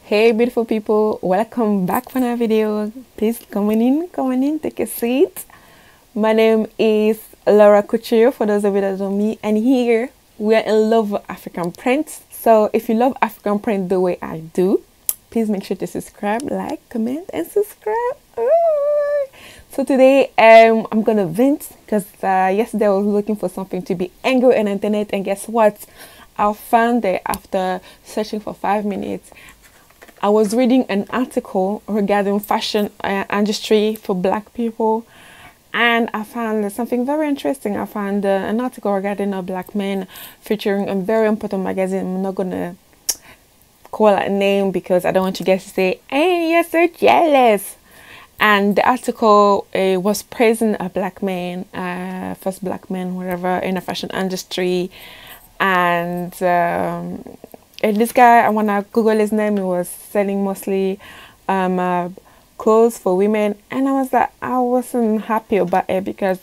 Hey beautiful people, welcome back for another video. Please come on in, take a seat. My name is Laura Couture for those of you that know me, and here we are in love with African prints. So if you love African print the way I do, please make sure to subscribe, like, comment and subscribe. Ooh. So today I'm gonna vent because yesterday I was looking for something to be angry on the internet, and guess what? I found it after searching for 5 minutes. I was reading an article regarding fashion industry for black people, and I found something very interesting. I found an article regarding a black man featuring a very important magazine. I'm not gonna call that name because I don't want you guys to say, "Hey, you're so jealous." And the article was praising a black man, first black man, whatever, in the fashion industry, and this guy, when I Google his name, he was selling mostly clothes for women, and I wasn't happy about it because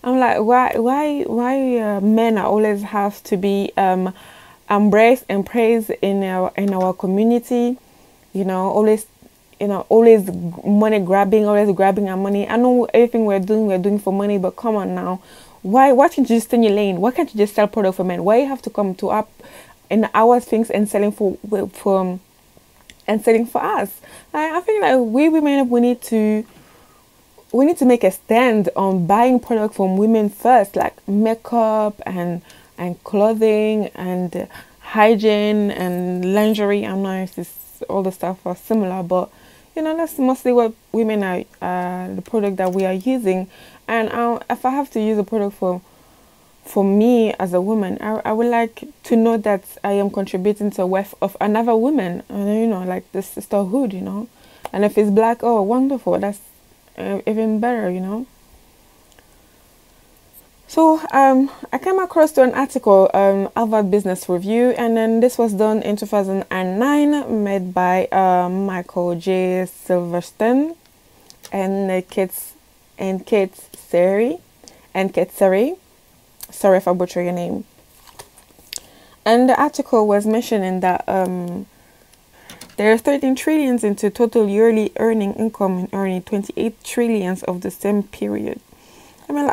I'm like, why men always have to be embraced and praised in our community, always money grabbing, always grabbing our money. I know everything we're doing for money, but come on now, why can't you just stay in your lane? Why can't you just sell product for men? Why you have to come to up in our things and selling for us? I think that we women, we need to make a stand on buying product from women first, like makeup and clothing and hygiene and lingerie. I'm not if all the stuff are similar, but that's mostly what women are, the product that we are using. And if I have to use a product for me as a woman, I would like to know that I am contributing to the wealth of another woman, like the sisterhood, and if it's black, oh wonderful, that's even better, So I came across to an article, Harvard Business Review, and then this was done in 2009, made by Michael J. Silverstein and Kate Seri. Sorry if I butcher your name. And the article was mentioning that there are 13 trillions into total yearly earning income and earning 28 trillions of the same period. I mean,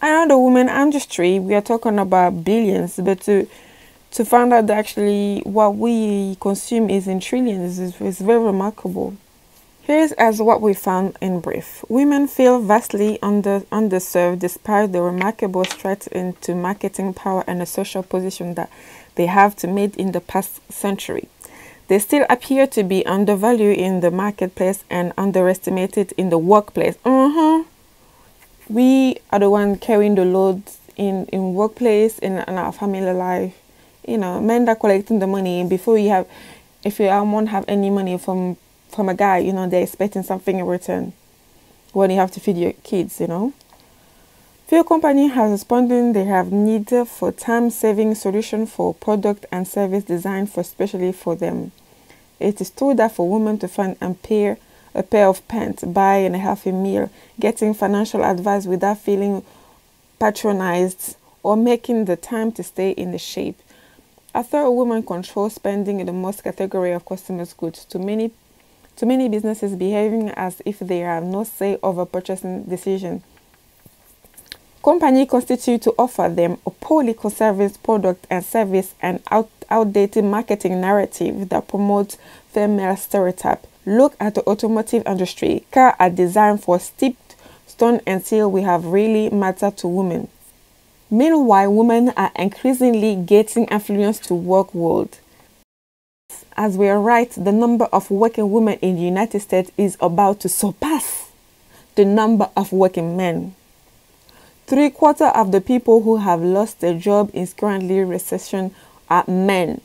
I know the women industry, we are talking about billions, but to find out that actually what we consume is in trillions is very remarkable. Here's as what we found in brief. Women feel vastly underserved despite the remarkable strides into marketing power and the social position that they have to made in the past century. They still appear to be undervalued in the marketplace and underestimated in the workplace. We are the one carrying the load in workplace, in our family life. Men are collecting the money before if you won't have any money from a guy, they're expecting something in return when you have to feed your kids, Few companies have responded they have need for time-saving solution for product and service designed especially for them. It is true that for women to find a pair of pants, buy a healthy meal, getting financial advice without feeling patronized, or making the time to stay in the shape. I thought a woman controls spending in the most category of customers' goods. To many businesses behaving as if they have no say over purchasing decision. Companies constitute to offer them a poorly conserved product and service and outdated marketing narrative that promotes female stereotype. Look at the automotive industry. Cars are designed for steep stone until we have really mattered to women. Meanwhile, women are increasingly getting influence to work world. As we are right, the number of working women in the United States is about to surpass the number of working men. 3/4 of the people who have lost their job in currently recession are men.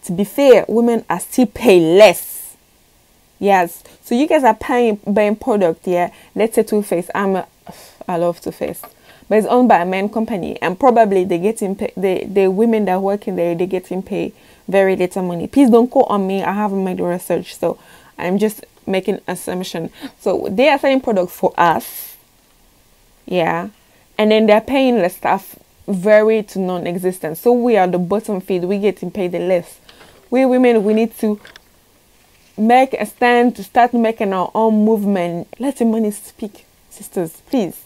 To be fair, women are still paid less. Yes, so you guys are buying product, yeah. Let's say Too Faced. I love Too Faced, but it's owned by a man company, and probably they getting paid. The women that are working there, they getting paid very little money. Please don't quote on me. I haven't made the research, so I'm just making assumption. So they are selling product for us, yeah, and then they're paying the staff very to non-existent. So we are the bottom feed. We getting paid the less. We women, we need to make a stand, to start making our own movement. Let the money speak, sisters, please.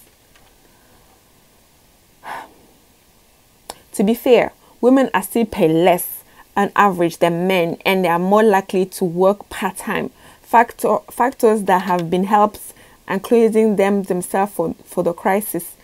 To be fair, women are still paid less on average than men, and they are more likely to work part-time. Factors that have been helped including themselves for the crisis.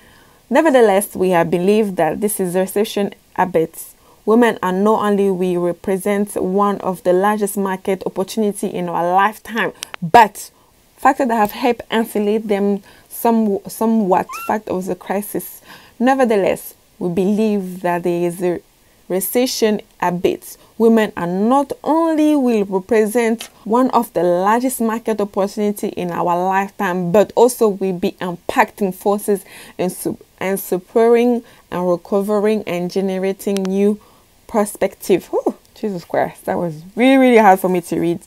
Nevertheless, we have believed that this is recession abates. Women are not only we represent one of the largest market opportunity in our lifetime, but factors that have helped insulate them somewhat fact of the crisis. Nevertheless, we believe that there is a recession abates. Women are not only will represent one of the largest market opportunity in our lifetime, but also will be impacting forces in supporting and recovering and generating new perspective. Oh, Jesus Christ, that was really, really hard for me to read.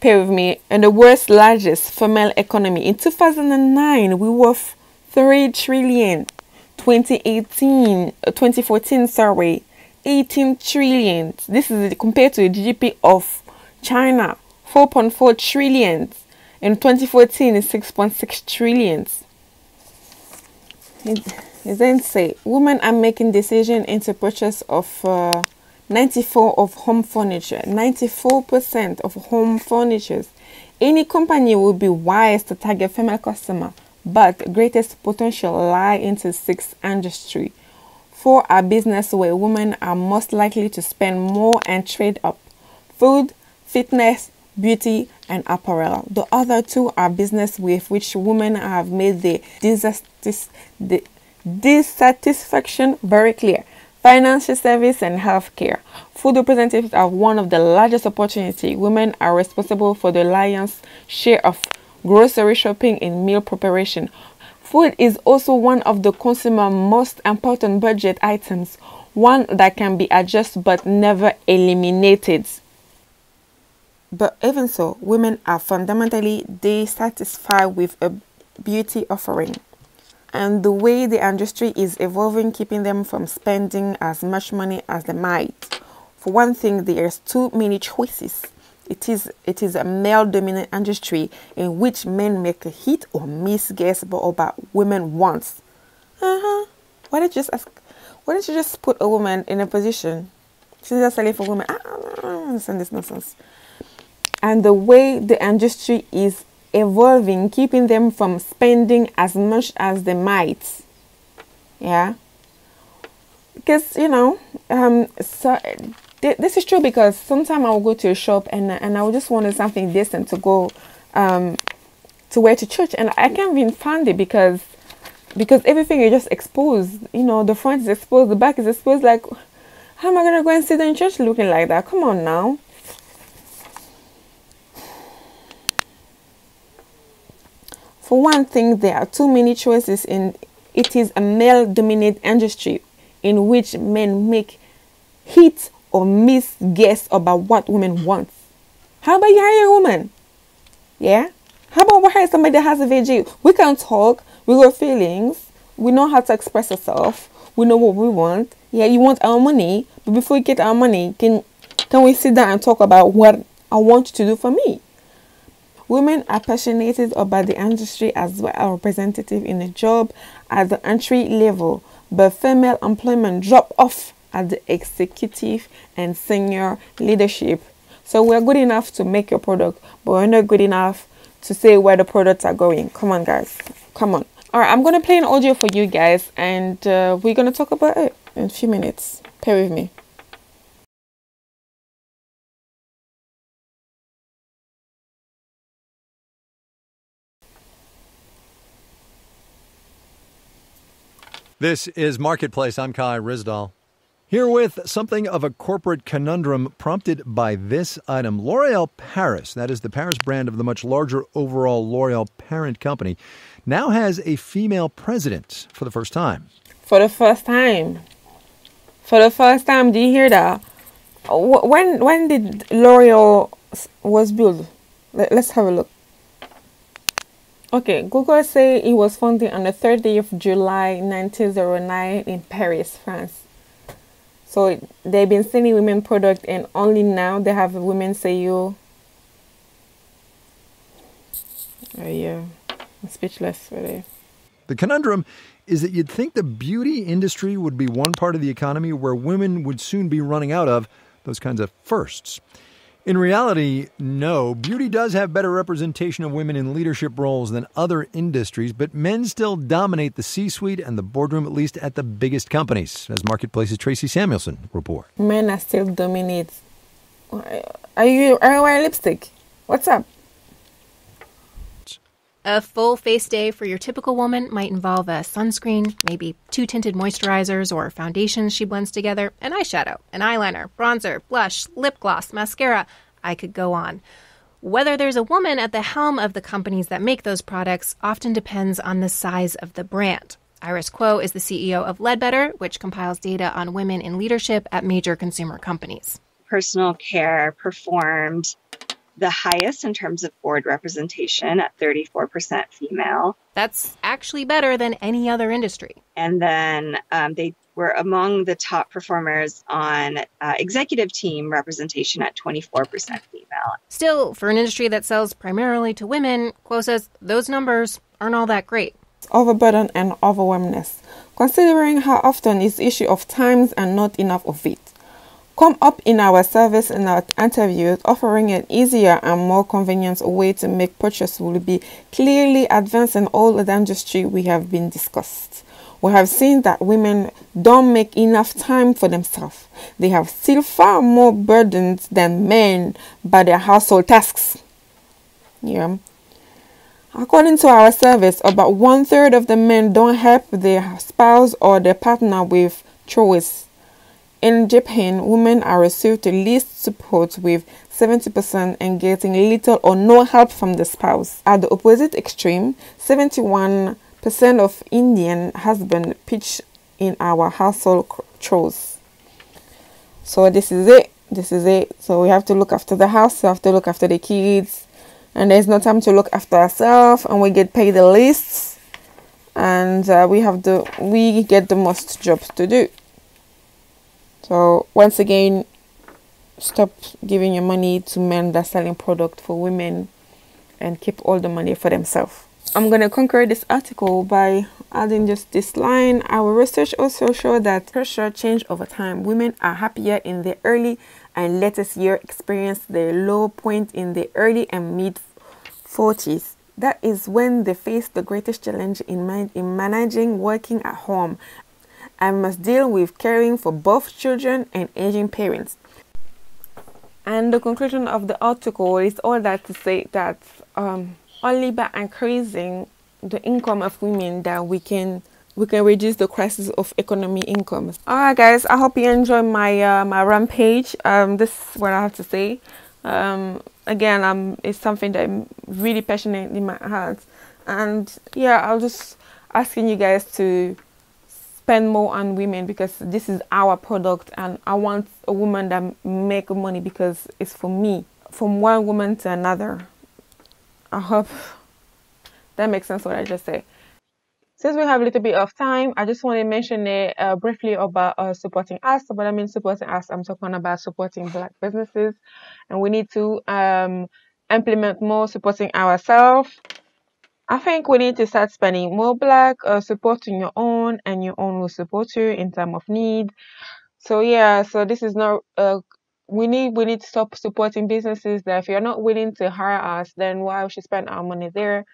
Bear with me. And the world's largest female economy in 2009, we were 3 trillion. 2014, sorry, 18 trillion. This is compared to the GDP of China, 4.4 trillion. In 2014, it's 6.6 trillion. It then say women are making decision into purchase of 94% of home furniture. 94% of home furniture. Any company would be wise to target female customer, but greatest potential lie into 6 industry. 4 are business where women are most likely to spend more and trade up: food, fitness, beauty, and apparel. The other 2 are business with which women have made the dissatisfaction very clear: financial service and healthcare. Food representatives are one of the largest opportunity. Women are responsible for the lion's share of grocery shopping and meal preparation. Food is also one of the consumer's most important budget items, one that can be adjusted but never eliminated. But even so, women are fundamentally dissatisfied with a beauty offering, and the way the industry is evolving, keeping them from spending as much money as they might. For one thing, there's too many choices. It is a male-dominant industry in which men make a hit or miss guess about women wants. Why don't you just ask? Why don't you just put a woman in a position? She's just selling for women. I don't understand this nonsense. And the way the industry is evolving, keeping them from spending as much as they might. Yeah, because this is true, because sometimes I will go to a shop and I will just want something decent to go to wear to church, and I can't even find it because everything is just exposed. The front is exposed, the back is exposed. Like, how am I gonna go and sit in church looking like that? Come on now. For one thing, there are too many choices it is a male-dominated industry in which men make hit or miss guess about what women want. How about you hire a woman? Yeah? How about we hire somebody that has a VG? We can talk, we got feelings, we know how to express ourselves, we know what we want. Yeah, you want our money, but before you get our money, can we sit down and talk about what I want you to do for me? Women are passionate about the industry as well as representative in a job at the entry level, but female employment drop off at the executive and senior leadership. So we're good enough to make your product, but we're not good enough to say where the products are going. Come on, guys. Come on. All right, I'm going to play an audio for you guys, and we're going to talk about it in a few minutes. Bear with me. This is Marketplace. I'm Kai Rizdal. Here with something of a corporate conundrum prompted by this item. L'Oreal Paris, that is the Paris brand of the much larger overall L'Oreal parent company, now has a female president for the first time. For the first time. For the first time, do you hear that? When did L'Oreal was built? Let's have a look. Okay, Google say it was founded on the 30th of July 1909 in Paris, France. So they've been selling women product, and only now they have a women CEO. Yeah, I'm speechless really. The conundrum is that you'd think the beauty industry would be one part of the economy where women would soon be running out of those kinds of firsts. In reality, no, beauty does have better representation of women in leadership roles than other industries, but men still dominate the C-suite and the boardroom, at least at the biggest companies, as Marketplace's Tracy Samuelson report. Men are still dominate. Are you wearing lipstick? What's up? A full face day for your typical woman might involve a sunscreen, maybe 2 tinted moisturizers or foundations she blends together, an eyeshadow, an eyeliner, bronzer, blush, lip gloss, mascara. I could go on. Whether there's a woman at the helm of the companies that make those products often depends on the size of the brand. Iris Kuo is the CEO of Ledbetter, which compiles data on women in leadership at major consumer companies. Personal care performed the highest in terms of board representation at 34% female. That's actually better than any other industry. And then they were among the top performers on executive team representation at 24% female. Still, for an industry that sells primarily to women, Kuo says those numbers aren't all that great. Overburden and overwhelmness, considering how often it's issue of times and not enough of it. Come up in our service and our interviews, offering an easier and more convenient way to make purchase will be clearly advancing all the industry we have been discussed. We have seen that women don't make enough time for themselves. They have still far more burdens than men by their household tasks. Yeah. According to our service, about 1/3 of the men don't help their spouse or their partner with chores. In Japan, women are received the least support with 70% and getting little or no help from the spouse. At the opposite extreme, 71% of Indian husbands pitch in our household chores. So this is it. So we have to look after the house, we have to look after the kids, and there's no time to look after ourselves, and we get paid the least, and we get the most jobs to do. So once again, stop giving your money to men that are selling product for women and keep all the money for themselves. I'm going to conclude this article by adding just this line. Our research also showed that pressure change over time. Women are happier in the early and latest year, experience their low point in the early and mid 40s. That is when they face the greatest challenge in managing working at home and must deal with caring for both children and aging parents. And the conclusion of the article is all that to say that only by increasing the income of women that we can reduce the crisis of economy income. Alright guys, I hope you enjoy my my rampage. This is what I have to say. Again, it's something that I'm really passionate in my heart, and yeah, I'll just asking you guys to spend more on women because this is our product, and I want a woman that make money because it's for me, from one woman to another. I hope that makes sense what I just said. Since we have a little bit of time, I just want to mention it briefly about supporting us. So what I mean supporting us, I'm talking about supporting Black businesses, and we need to implement more supporting ourselves. I think we need to start spending more Black, supporting your own, and your own will support you in time of need. So yeah, so this is not we need to stop supporting businesses that if you're not willing to hire us, then why we should spend our money there?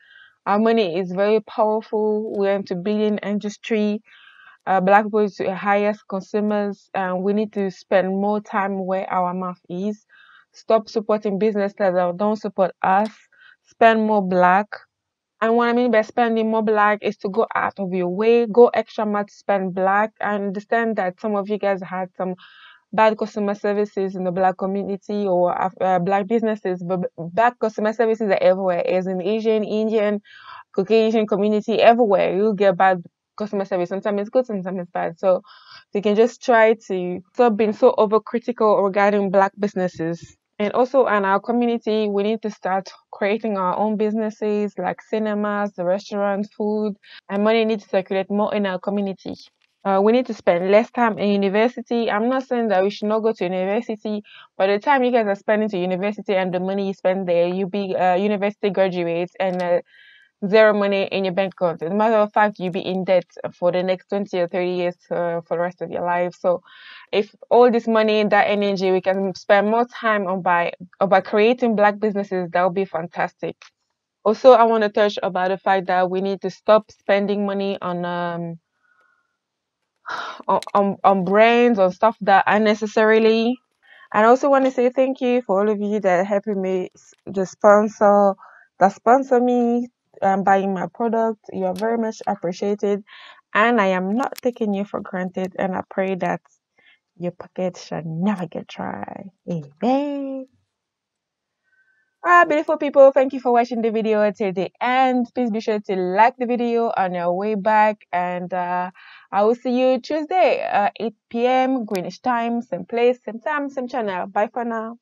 Our money is very powerful. We're into billion industry. Black people is the highest consumers, and we need to spend more time where our mouth is. Stop supporting businesses that don't support us. Spend more Black. And what I mean by spending more Black is to go out of your way, go extra much to spend Black. I understand that some of you guys had some bad customer services in the Black community or Black businesses, but bad customer services are everywhere. As in Asian, Indian, Caucasian community, everywhere you get bad customer service. Sometimes it's good, sometimes it's bad. So you can just try to stop being so overcritical regarding Black businesses. And also in our community, we need to start creating our own businesses like cinemas, the restaurants, food, and money needs to circulate more in our community. We need to spend less time in university. I'm not saying that we should not go to university, but the time you guys are spending to university and the money you spend there, you be university graduates and zero money in your bank account. As a matter of fact, you'll be in debt for the next 20 or 30 years for the rest of your life. So if all this money and that energy, we can spend more time by creating black businesses, that would be fantastic. Also, I want to touch about the fact that we need to stop spending money on brands, on stuff that unnecessarily. And I also want to say thank you for all of you that are helping me, that sponsor me buying my product. You are very much appreciated, and I am not taking you for granted. And I pray that your pocket shall never get dry. Amen. Alright, beautiful people, thank you for watching the video until the end. Please be sure to like the video on your way back, and I will see you Tuesday, 8 p.m. Greenwich time, same place, same time, same channel. Bye for now.